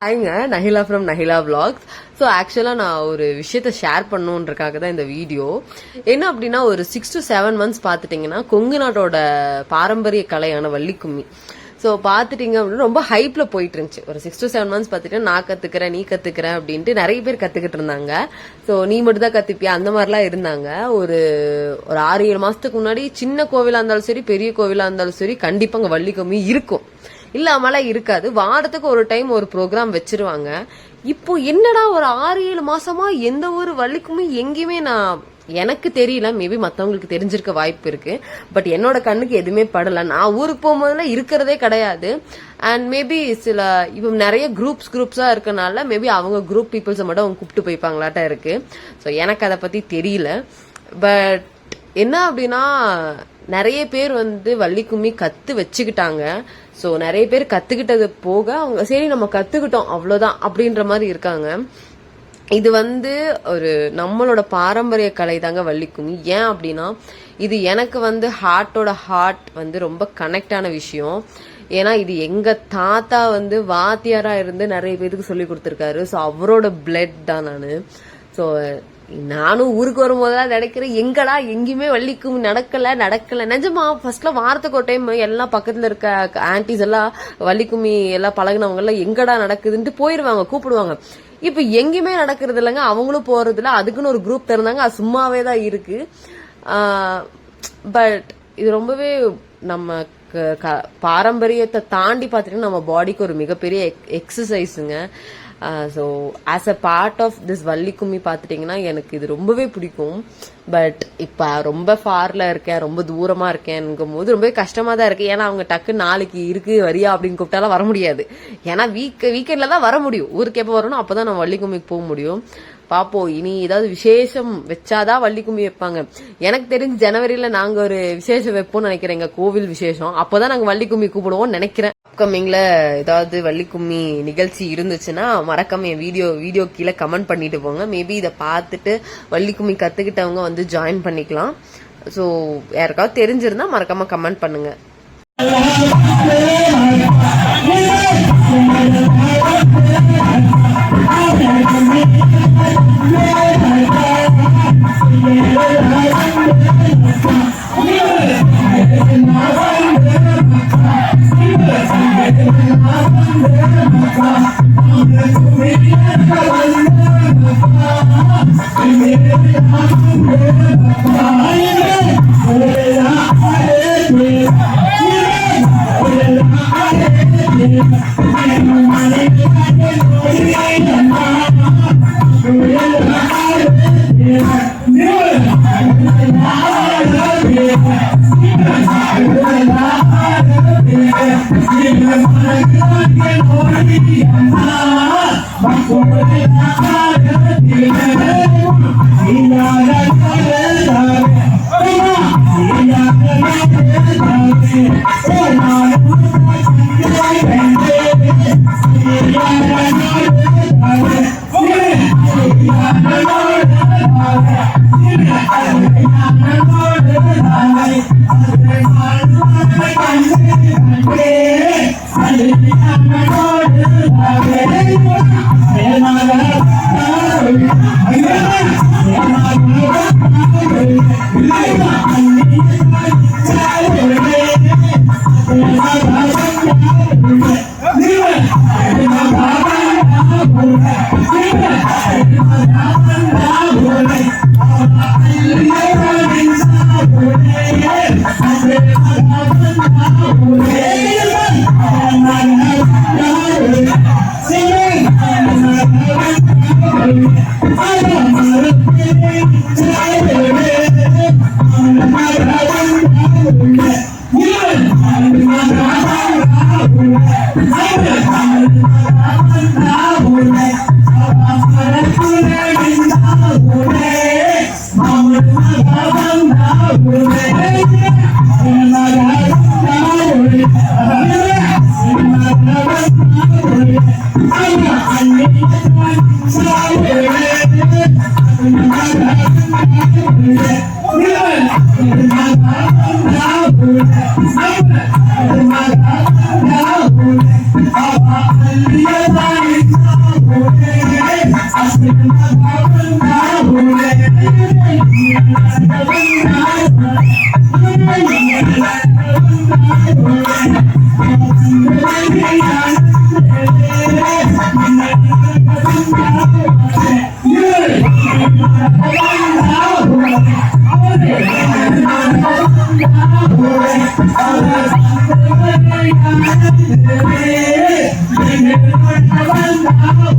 ஹாய்ங்க, நஹிலா from நஹிலா vlogs. So ஆக்சுவலாக நான் ஒரு விஷயத்த ஷேர் பண்ணுன்றக்காக தான் இந்த வீடியோ. என்ன அப்படின்னா, ஒரு 6 to 7 months பார்த்துட்டிங்கன்னா கொங்கு நாட்டோட பாரம்பரிய கலையான வள்ளிக்கும்மி ஸோ பார்த்துட்டிங்க அப்படின்னா ரொம்ப ஹைப்பில் போயிட்டு இருந்துச்சு. ஒரு 6 to 7 months பார்த்துட்டு நான் கற்றுக்கிறேன், நீ கற்றுக்கிறேன் அப்படின்ட்டு நிறைய பேர் கற்றுக்கிட்டு இருந்தாங்க. ஸோ நீ மட்டும் தான் கற்றுப்பியா அந்த மாதிரிலாம் இருந்தாங்க. ஒரு 6-7 மாதத்துக்கு முன்னாடி சின்ன கோவிலாக இருந்தாலும் சரி, பெரிய கோவிலாக இருந்தாலும் சரி, கண்டிப்பாக அங்கே வள்ளிக்கும்மி இருக்கும், இல்லாமலாம் இருக்காது. வாரத்துக்கு ஒரு டைம் ஒரு ப்ரோக்ராம் வச்சிருவாங்க. இப்போ என்னடா ஒரு 6-7 மாசமா எந்த ஒரு வள்ளிக்குமே எங்கேயுமே எனக்கு தெரியல. மேபி மத்தவங்களுக்கு தெரிஞ்சிருக்க வாய்ப்பு இருக்கு. பட் என்னோட கண்ணுக்கு எதுவுமே படல. நான் ஊருக்கு போகும்போதுல இருக்கிறதே கிடையாது. அண்ட் மேபி சில இப்போ நிறைய குரூப்ஸா இருக்கனால மேபி அவங்க குரூப் பீப்புள்ஸை மட்டும் அவங்க கூப்பிட்டு போய்ப்பாங்களாட்ட இருக்கு. ஸோ எனக்கு அதை பத்தி தெரியல. பட் என்ன அப்படின்னா, நிறைய பேர் வள்ளிக்கும்மி கத்து வச்சுக்கிட்டாங்க. ஸோ நிறைய பேர் கத்துக்கிட்டது போக அவங்க சரி நம்ம கத்துக்கிட்டோம் அவ்வளோதான் அப்படின்ற மாதிரி இருக்காங்க. இது ஒரு நம்மளோட பாரம்பரிய கலை தாங்க வள்ளிக்கும்மி. ஏன் அப்படின்னா, இது எனக்கு ஹார்ட்டோட ஹார்ட் ரொம்ப கனெக்ட் ஆன விஷயம். ஏன்னா இது எங்க தாத்தா வாத்தியாரா இருந்து நிறைய பேருக்கு சொல்லி கொடுத்துருக்காரு. ஸோ அவரோட பிளட் தான் நான். ஸோ நானும் ஊருக்கு வரும்போதெல்லாம் நினைக்கிறேன், எங்கடா எங்கேயுமே வள்ளிக்கும்மி நடக்கல. நிஜமா ஃபர்ஸ்ட்ல வாரத்துக்கு ஒரு டைம் எல்லாம் பக்கத்துல இருக்க ஆன்டிஸ் எல்லாம் வள்ளிக்கும்மி எல்லாம் பழகினவங்க எல்லாம் எங்கடா நடக்குதுன்ட்டு போயிருவாங்க, கூப்பிடுவாங்க. இப்ப எங்கேயுமே நடக்கிறது இல்லைங்க, அவங்களும் போறது இல்ல. அதுக்குன்னு ஒரு குரூப் திறந்தாங்க, அது சும்மாவே தான் இருக்கு. பட் இது ரொம்பவே நம்ம பாரம்பரியத்தை தாண்டி பார்த்துட்டு நம்ம பாடிக்கு ஒரு மிகப்பெரிய எக்ஸசைஸுங்க. So as a part of this வள்ளிக்கும்மி பார்த்துட்டிங்கன்னா எனக்கு இது ரொம்பவே பிடிக்கும். பட் இப்போ ரொம்ப ஃபாரில் இருக்கேன், ரொம்ப தூரமாக இருக்கேன்ங்கும் போது ரொம்பவே கஷ்டமாக தான் இருக்குது. ஏன்னா அவங்க டக்கு நாளைக்கு இருக்கு வரியா அப்படின்னு கூப்பிட்டாலாம் வர முடியாது. ஏன்னா வீக்கெண்டில் தான் வர முடியும். ஊருக்கு எப்போ வரணும் அப்போ தான் நம்ம வள்ளிக்கும்மிக்கு போக முடியும். பாப்போம், இனி ஏதாவது விசேஷம் வச்சாதான் வள்ளிக்கும்மி வைப்பாங்க. எனக்கு தெரிஞ்சு ஜனவரியில நாங்க ஒரு விசேஷம் வைப்போம்னு நினைக்கிறேன், எங்க கோவில் விசேஷம். அப்பதான் நாங்க வள்ளிக்கும்மி கூப்பிடுவோம்னு நினைக்கிறேன். அப்கமிங்ல ஏதாவது வள்ளிக்கும்மி நிகழ்ச்சி இருந்துச்சுன்னா மறக்காம என் வீடியோ கீழே கமெண்ட் பண்ணிட்டு போங்க. மேபி இதை பார்த்துட்டு வள்ளிக்கும்மி கத்துக்கிட்டவங்க ஜாயின் பண்ணிக்கலாம். ஸோ யாருக்காவது தெரிஞ்சிருந்தா மறக்காம கமெண்ட் பண்ணுங்க. I'm Come on.